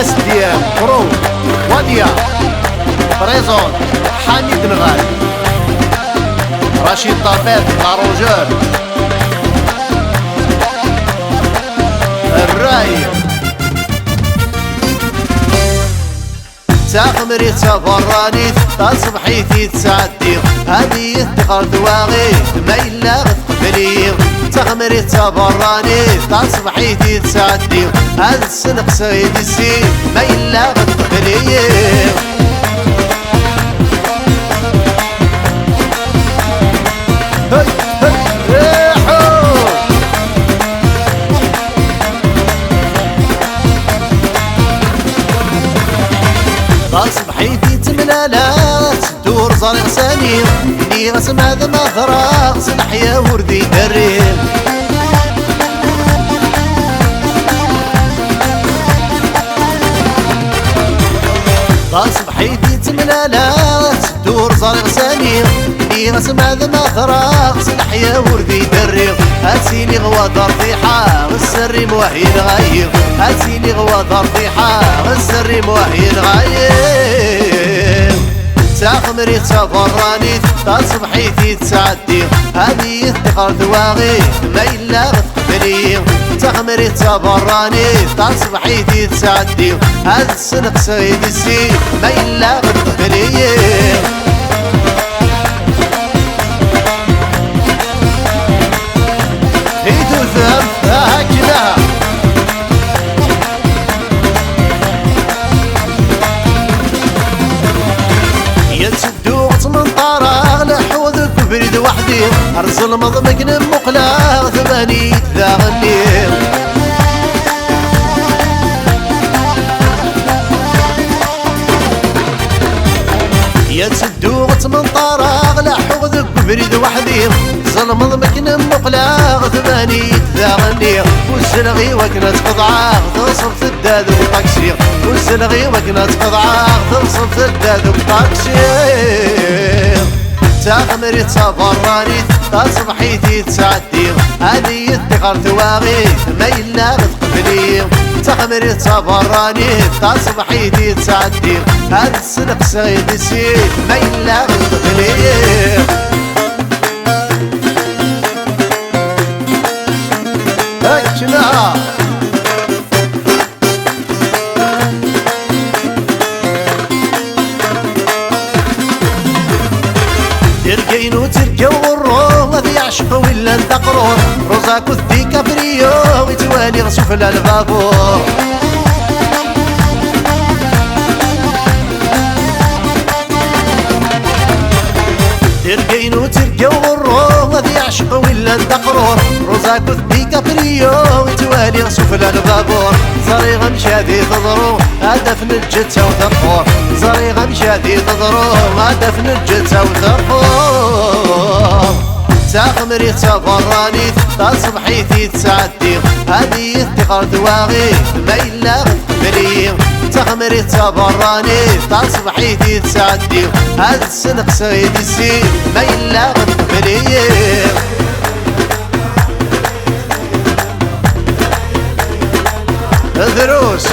أسديان برو وديا بريزون حميد نغال رشيد طافات لاروجور الراي تاخمري تفرانيت تصبحيتي تسعدي هذه الثقر دواغي ما إلا غتقبلي تاخمري تفرانيت تصبحيتي تسعدي هذا السنق سيد السين ما إلا غتقبلي صبحيتي تملالات تدور زريق سنين اللي غسم هذا ما فراغ سنحيا وردي درين صبحيتي تملالات تدور زريق سنين اللي غسم هذا ما فراغ سنحيا وردي درين هاتيلي غوادر طيحة والسري موهي نغير هاتيلي غوادر طيحة والسري موهي نغير تاخمري تفرانيت تصبحيتي تسعدي هذه الثقر دواغي ما إلا غتقبلي تاخمري تفرانيت تصبحيتي تسعدي هذا السنق سيد السين ما إلا غتقبلي هكذا يتسدو من طراغ لحوذك بريد وحدي ارسل مضمك مقلاغ ثماني ذا غنيم يتسدو من طراغ لحوذك بريد وحدي ظلم ضمكنا مقلاغ ثماني ثاغني والسلغي وكنا تقضعاغ تصب تداد وطاكسي والسلغي وكنا تقضعاغ تصب تداد وطاكسي تاخمري تفرانيت تصبحيتي تسعدي هذه الثقر تواغي ما إلا غتقبلي تاخمري تفرانيت تصبحيتي تسعدي هذا السنق سيد السيد ما إلا غتقبلي هكذا تركين وتركا وغرو ما يعشق ولا انتقرو روزاك وذي كابريو ويتوالي غسوفل البابور تركين وتركا وغرو ما يعشق ولا انتقرو روزاك وذي كابريو ويتوالي غسوفل البابور زريغا مشادي تضرو هدف نجتها وترفور زريغا مشادي تضرو هدف نجتها وترفور تاخمري تفرانيت تصبحيتي تسعدي هذه الثقر دواغي ما إلا غتقبلي تاخمري تفرانيت تصبحيتي تسعدي هذا السنق سيد السين ما إلا غتقبلي دروس